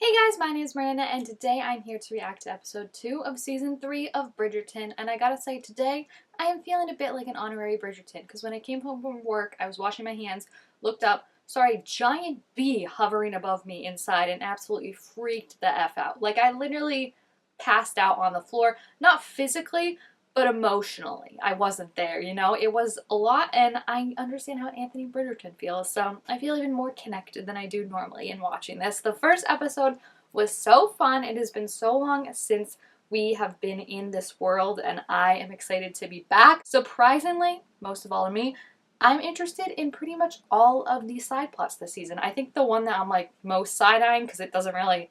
Hey guys, my name is Miranda and today I'm here to react to episode 2 of season 3 of Bridgerton, and I gotta say today I am feeling a bit like an honorary Bridgerton because when I came home from work I was washing my hands, looked up, saw a giant bee hovering above me inside and absolutely freaked the F out. Like I literally passed out on the floor, not physically but emotionally. I wasn't there, you know? It was a lot, and I understand how Anthony Bridgerton feels, so I feel even more connected than I do normally in watching this. The first episode was so fun. It has been so long since we have been in this world, and I am excited to be back. Surprisingly, most of all of me, I'm interested in pretty much all of the side plots this season. I think the one that I'm like most side-eyeing, because it doesn't really,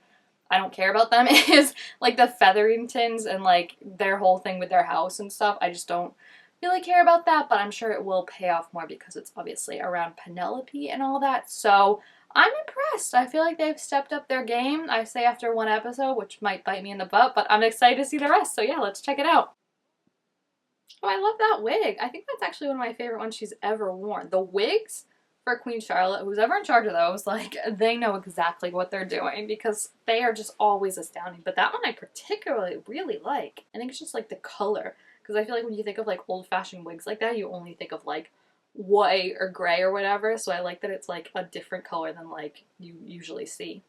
I don't care about them, is like the Featheringtons and like their whole thing with their house and stuff. I just don't really care about that, but I'm sure it will pay off more because it's obviously around Penelope and all that. So I'm impressed. I feel like they've stepped up their game. I say after one episode, which might bite me in the butt, but I'm excited to see the rest. So yeah, let's check it out. Oh, I love that wig. I think that's actually one of my favorite ones she's ever worn. The wigs for Queen Charlotte, who's ever in charge of those, like, they know exactly what they're doing because they are just always astounding. But that one I particularly really like. I think it's just like the color, because I feel like when you think of like old-fashioned wigs like that, you only think of like white or gray or whatever, so I like that it's like a different color than like you usually see.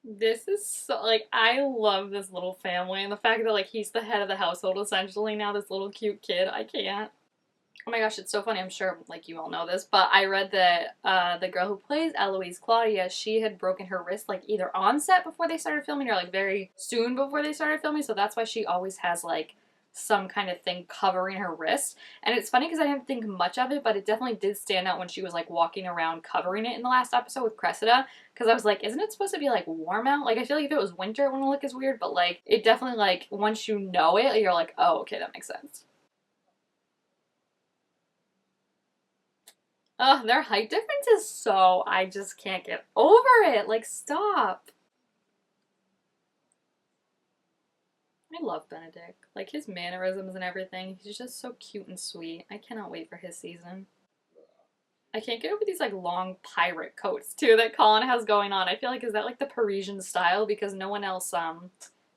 This is so, like, I love this little family and the fact that like he's the head of the household essentially now, this little cute kid. I can't. Oh my gosh, it's so funny. I'm sure like you all know this, but I read that the girl who plays Eloise, Claudia, she had broken her wrist like either on set before they started filming or like very soon before they started filming, so that's why she always has like some kind of thing covering her wrist. And it's funny because I didn't think much of it, but it definitely did stand out when she was like walking around covering it in the last episode with Cressida, because I was like, isn't it supposed to be like warm out? Like I feel like if it was winter it wouldn't look as weird, but like it definitely, like once you know it, you're like, oh okay, that makes sense. Ugh, their height difference is so, I just can't get over it. Like, stop. I love Benedict. Like, his mannerisms and everything. He's just so cute and sweet. I cannot wait for his season. I can't get over these, like, long pirate coats, too, that Colin has going on. I feel like, is that, like, the Parisian style? Because no one else,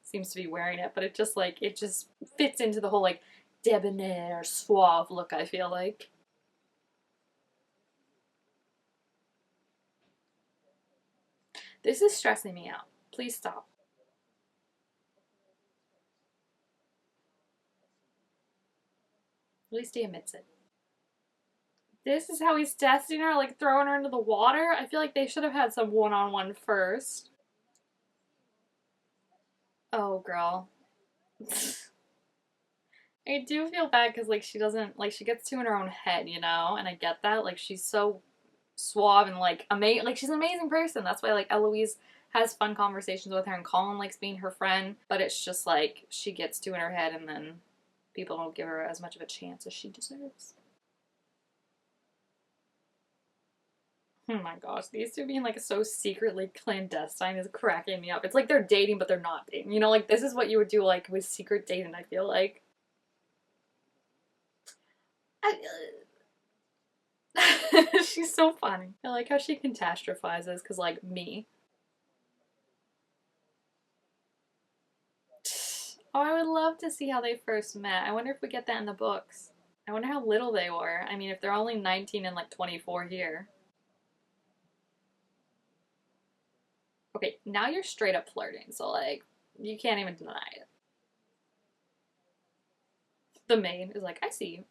seems to be wearing it. But it just, like, it just fits into the whole, like, debonair, suave look, I feel like. This is stressing me out. Please stop. At least he admits it. This is how he's testing her, like throwing her into the water? I feel like they should have had some one-on-one first. Oh, girl. I do feel bad because, like, she doesn't, like, she gets too in her own head, you know? And I get that. Like, she's so suave and, like, amazing. Like, she's an amazing person. That's why, like, Eloise has fun conversations with her and Colin likes being her friend. But it's just, like, she gets too in her head and then people don't give her as much of a chance as she deserves. Oh my gosh, these two being like so secretly clandestine is cracking me up. It's like they're dating, but they're not dating. You know, like this is what you would do like with secret dating, I feel like. I, she's so funny. I like how she catastrophizes, because like me. Oh, I would love to see how they first met. I wonder if we get that in the books. I wonder how little they were. I mean, if they're only 19 and like 24 here. Okay, now you're straight up flirting, so like, you can't even deny it. The maid is like, I see you.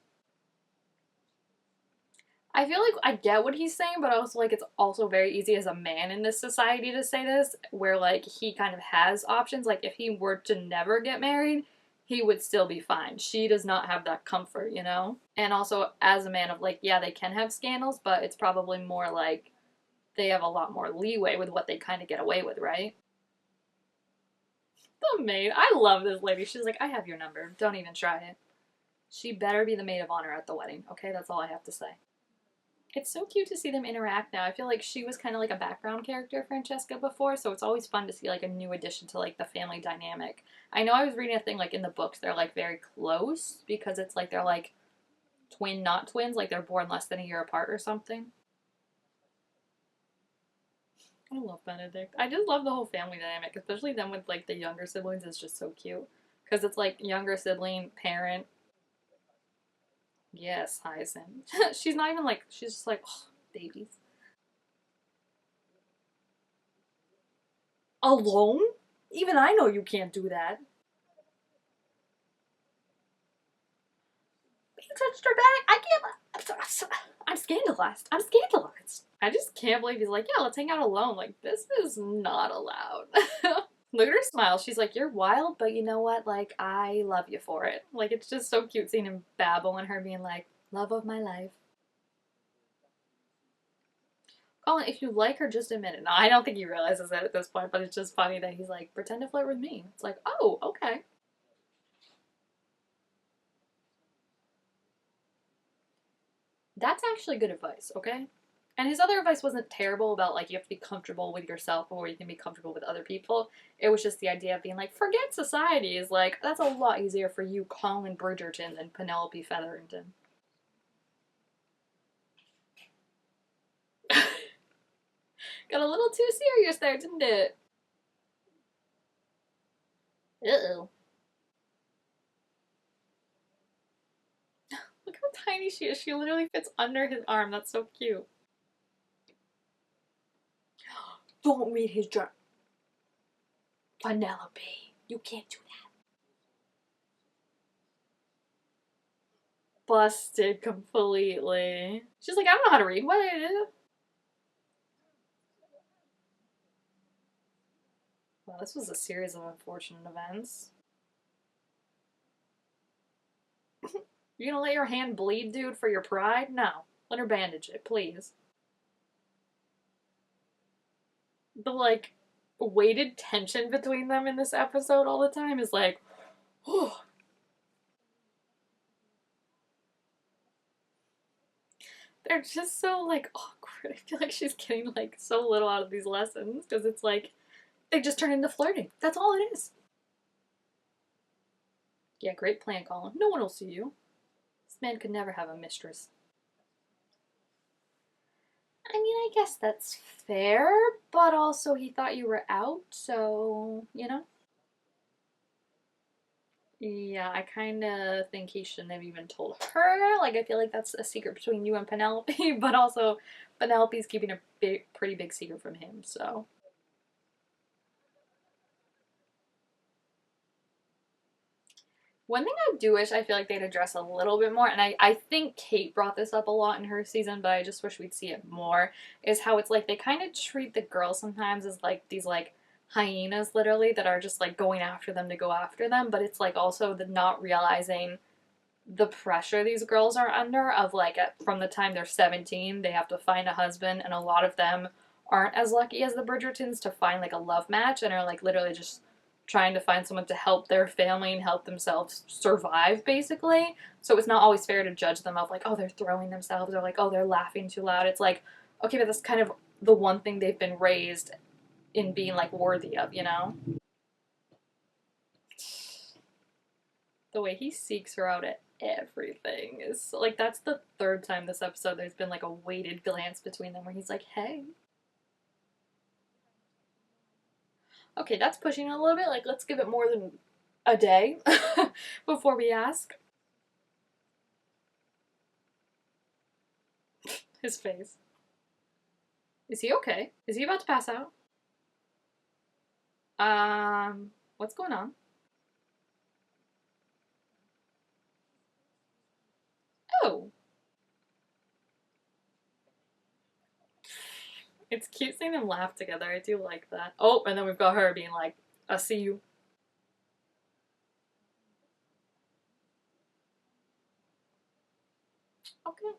I feel like I get what he's saying, but also like it's also very easy as a man in this society to say this, where like he kind of has options. Like if he were to never get married, he would still be fine. She does not have that comfort, you know? And also as a man of like, yeah, they can have scandals, but it's probably more like they have a lot more leeway with what they kind of get away with, right? The maid. I love this lady. She's like, I have your number. Don't even try it. She better be the maid of honor at the wedding. Okay, that's all I have to say. It's so cute to see them interact now. I feel like she was kind of like a background character, Francesca, before, so it's always fun to see like a new addition to like the family dynamic. I know I was reading a thing like in the books they're like very close because it's like they're like twin, not twins, like they're born less than a year apart or something. I love Benedict. I just love the whole family dynamic, especially them with like the younger siblings. It's just so cute because it's like younger sibling, parent. Yes, Hyacinth. She's not even like she's just like oh, babies alone. Even I know you can't do that. You touched her back. I can't. I'm scandalized. I'm scandalized. I just can't believe he's like, yeah, let's hang out alone. Like, this is not allowed. Look at her smile. She's like, you're wild, but you know what? Like, I love you for it. Like, it's just so cute seeing him babble and her being like, love of my life. Colin, if you like her, just admit it. No, I don't think he realizes that at this point, but it's just funny that he's like, pretend to flirt with me. It's like, oh, okay. That's actually good advice, okay? And his other advice wasn't terrible about like you have to be comfortable with yourself before you can be comfortable with other people. It was just the idea of being like, forget society is like, that's a lot easier for you, Colin Bridgerton, than Penelope Featherington. Got a little too serious there, didn't it? Uh-oh. Look how tiny she is. She literally fits under his arm. That's so cute. Don't read his journal. Penelope, you can't do that. Busted completely. She's like, I don't know how to read. What? Well, this was a series of unfortunate events. You gonna let your hand bleed, dude, for your pride? No. Let her bandage it, please. The, like, weighted tension between them in this episode all the time is like, oh. They're just so, like, awkward. I feel like she's getting, like, so little out of these lessons because it's like, they just turn into flirting. That's all it is. Yeah, great plan, Colin. No one will see you. This man could never have a mistress. I mean, I guess that's fair, but also he thought you were out, so, you know? Yeah, I kind of think he shouldn't have even told her. Like, I feel like that's a secret between you and Penelope, but also Penelope's keeping a pretty big secret from him, so. One thing I do wish I feel like they'd address a little bit more, and I think Kate brought this up a lot in her season, but I just wish we'd see it more, is how it's like they kind of treat the girls sometimes as like these like hyenas literally that are just like going after them to go after them, but it's like also the not realizing the pressure these girls are under of like from the time they're 17 they have to find a husband, and a lot of them aren't as lucky as the Bridgertons to find like a love match and are like literally just trying to find someone to help their family and help themselves survive basically. So it's not always fair to judge them of like, oh, they're throwing themselves or like, oh, they're laughing too loud. It's like, okay, but that's kind of the one thing they've been raised in being like worthy of, you know? The way he seeks her out at everything is like that's the third time this episode there's been like a weighted glance between them where he's like, hey. Okay, that's pushing it a little bit. Like, let's give it more than a day before we ask. His face. Is he okay? Is he about to pass out? What's going on? Oh. It's cute seeing them laugh together. I do like that. Oh, and then we've got her being like, I'll see you. Okay.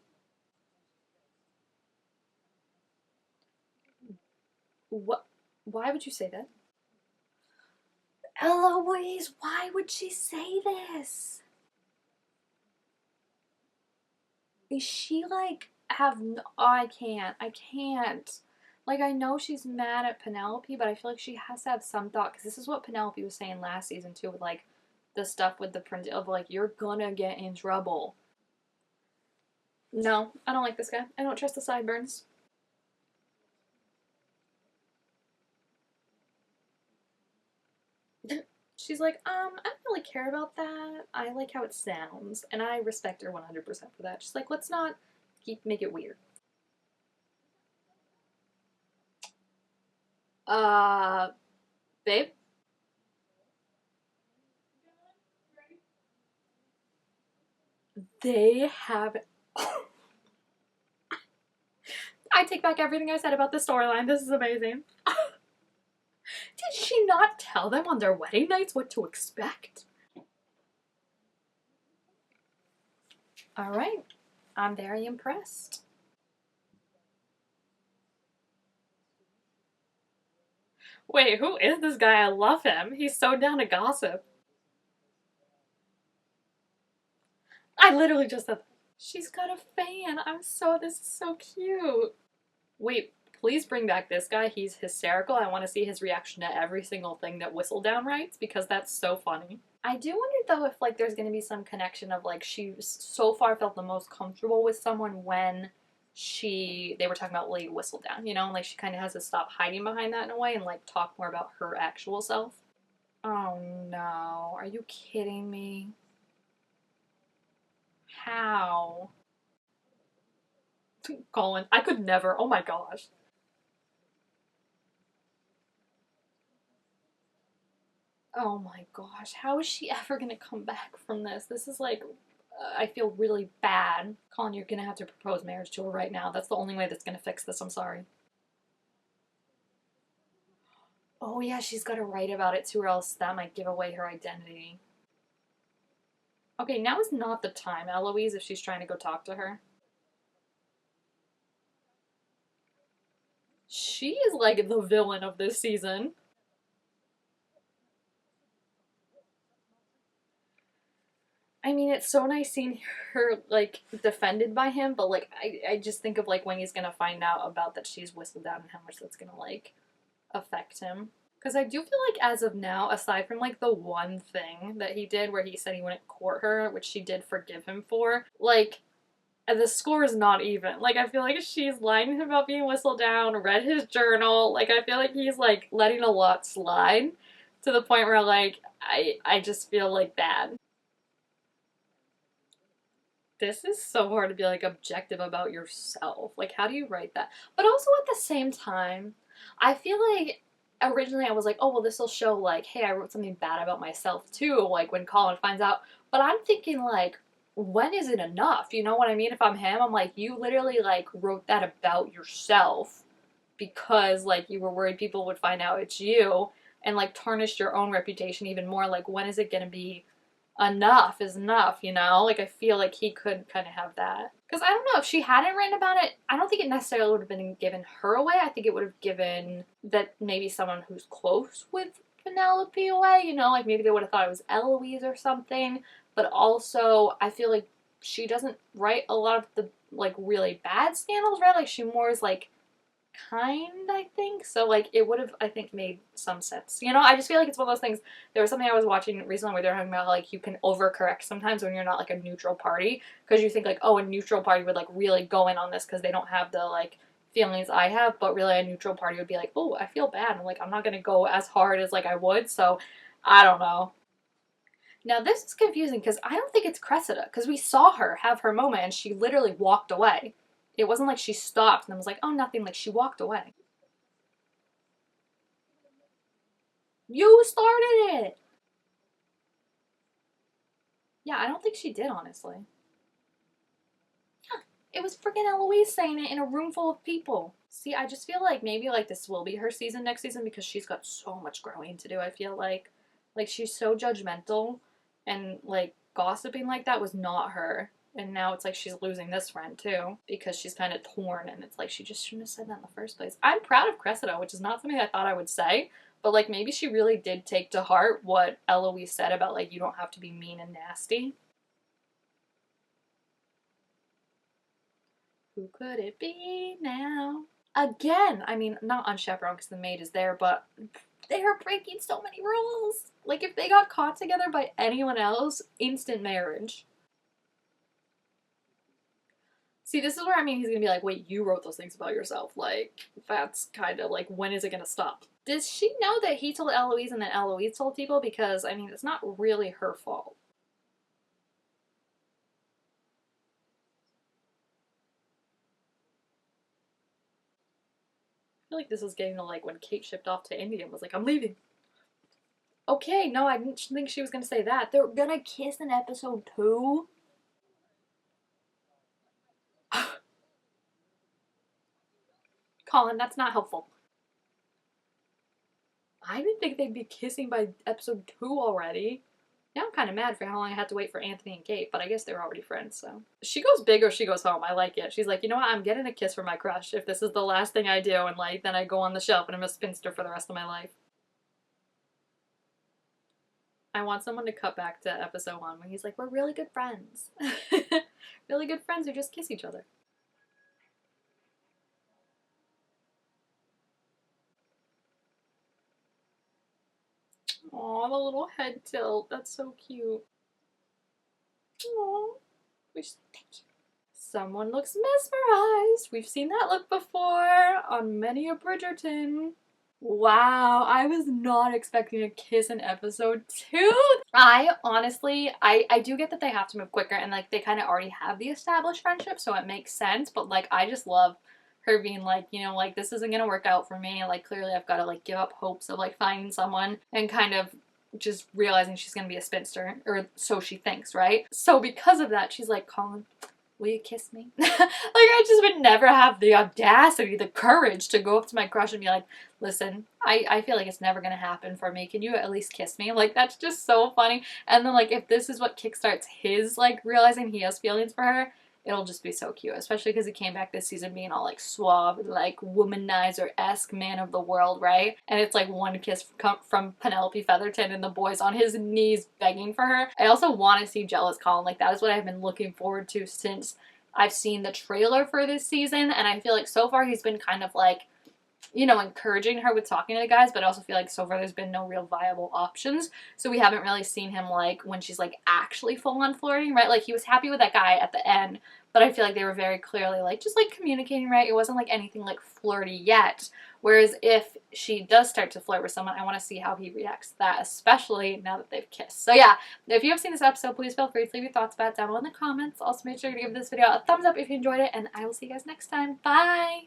What? Why would you say that? Eloise, why would she say this? Is she like have no, oh, I can't. Like I know she's mad at Penelope, but I feel like she has to have some thought because this is what Penelope was saying last season too, with like the stuff with the print of like you're gonna get in trouble. No, I don't like this guy. I don't trust the sideburns. She's like, I don't really care about that. I like how it sounds. And I respect her 100% for that. She's like, let's not make it weird. Uh, babe? They have. I take back everything I said about this storyline. This is amazing. Did she not tell them on their wedding nights what to expect? Alright. I'm very impressed. Wait, who is this guy? I love him. He's so down to gossip. I literally just said that. She's got a fan. This is so cute. Wait, please bring back this guy. He's hysterical. I want to see his reaction to every single thing that Whistledown writes because that's so funny. I do wonder though if like there's going to be some connection of like she so far felt the most comfortable with someone when they were talking about Lady Whistledown, you know, and like she kind of has to stop hiding behind that in a way and like talk more about her actual self. Oh no, are you kidding me? How? Colin, I could never. Oh my gosh. Oh my gosh, how is she ever gonna come back from this? This is like, I feel really bad. Colin, you're gonna have to propose marriage to her right now. That's the only way that's gonna fix this, I'm sorry. Oh yeah, she's gotta write about it too, or else that might give away her identity. Okay, now is not the time, Eloise, if she's trying to go talk to her. She is like the villain of this season. I mean, it's so nice seeing her like defended by him, but like I just think of like when he's gonna find out about that she's whistled down and how much that's gonna like affect him. Because I do feel like as of now, aside from like the one thing that he did where he said he wouldn't court her, which she did forgive him for, like the score is not even. Like I feel like she's lying to him about being whistled down, read his journal. Like I feel like he's like letting a lot slide to the point where like I just feel like bad. This is so hard to be like objective about yourself. Like, how do you write that? But also at the same time, I feel like originally I was like, oh, well, this will show, like, hey, I wrote something bad about myself too, like when Colin finds out. But I'm thinking, like, when is it enough? You know what I mean? If I'm him, I'm like, you literally, like, wrote that about yourself because, like, you were worried people would find out it's you and, like, tarnished your own reputation even more. Like, when is it going to be enough is enough, you know? Like, I feel like he could kind of have that. Because I don't know, if she hadn't written about it, I don't think it necessarily would have been given her away. I think it would have given that maybe someone who's close with Penelope away, you know? Like, maybe they would have thought it was Eloise or something. But also, I feel like she doesn't write a lot of the, like, really bad scandals, right? Like, she more is, like, kind, I think. So, like, it would have, I think, made some sense. You know, I just feel like it's one of those things. There was something I was watching recently where they're talking about, like, you can overcorrect sometimes when you're not, like, a neutral party. Because you think, like, oh, a neutral party would, like, really go in on this because they don't have the, like, feelings I have. But really, a neutral party would be like, oh, I feel bad. And, like, I'm not going to go as hard as, like, I would. So, I don't know. Now, this is confusing because I don't think it's Cressida because we saw her have her moment and she literally walked away. It wasn't like she stopped and was like, oh, nothing. Like, she walked away. You started it! Yeah, I don't think she did, honestly. Yeah, it was freaking Eloise saying it in a room full of people. See, I just feel like maybe, like, this will be her season next season because she's got so much growing to do, I feel like. Like, she's so judgmental and, like, gossiping like that was not her. And now it's like she's losing this friend too because she's kind of torn and it's like she just shouldn't have said that in the first place. I'm proud of Cressida, which is not something I thought I would say, but like maybe she really did take to heart what Eloise said about like you don't have to be mean and nasty. Who could it be now? Again, I mean, not unchaperoned because the maid is there, but they are breaking so many rules. Like if they got caught together by anyone else, instant marriage. See, this is where I mean he's gonna be like, wait, you wrote those things about yourself. Like, that's kind of like, when is it gonna stop? Does she know that he told Eloise and then Eloise told people? Because, I mean, it's not really her fault. I feel like this is getting to like when Kate shipped off to India and was like, I'm leaving. Okay, no, I didn't think she was gonna say that. They're gonna kiss in episode 2? Colin, that's not helpful. I didn't think they'd be kissing by episode 2 already. Now I'm kind of mad for how long I had to wait for Anthony and Kate, but I guess they were already friends, so. She goes big or she goes home. I like it. She's like, you know what? I'm getting a kiss from my crush if this is the last thing I do, and like, then I go on the shelf and I'm a spinster for the rest of my life. I want someone to cut back to episode 1 when he's like, we're really good friends. Really good friends who just kiss each other. Aw, the little head tilt. That's so cute. Aw. We should thank you. Someone looks mesmerized. We've seen that look before on many a Bridgerton. Wow, I was not expecting a kiss in episode 2. I honestly, I do get that they have to move quicker and like they kind of already have the established friendship, so it makes sense, but like I just love her being like, you know, like this isn't gonna work out for me, like clearly I've got to like give up hopes of like finding someone, and kind of just realizing she's gonna be a spinster, or so she thinks, right? So because of that, she's like, Colin, will you kiss me? Like, I just would never have the audacity, the courage to go up to my crush and be like, listen, I feel like it's never gonna happen for me. Can you at least kiss me? Like, that's just so funny. And then, like, if this is what kickstarts his, like, realizing he has feelings for her, it'll just be so cute. Especially because he came back this season being all, like, suave, like, womanizer-esque man of the world, right? And it's, like, one kiss from Penelope Featherton and the boys on his knees begging for her. I also want to see Jealous Colin. Like, that is what I've been looking forward to since I've seen the trailer for this season. And I feel like so far he's been kind of, like, you know, encouraging her with talking to the guys, but I also feel like so far there's been no real viable options. So we haven't really seen him, like, when she's, like, actually full-on flirting, right? Like, he was happy with that guy at the end, but I feel like they were very clearly, like, just, like, communicating, right? It wasn't, like, anything, like, flirty yet. Whereas if she does start to flirt with someone, I want to see how he reacts to that, especially now that they've kissed. So yeah, if you have seen this episode, please feel free to leave your thoughts about it down below in the comments. Also, make sure to give this video a thumbs up if you enjoyed it, and I will see you guys next time. Bye!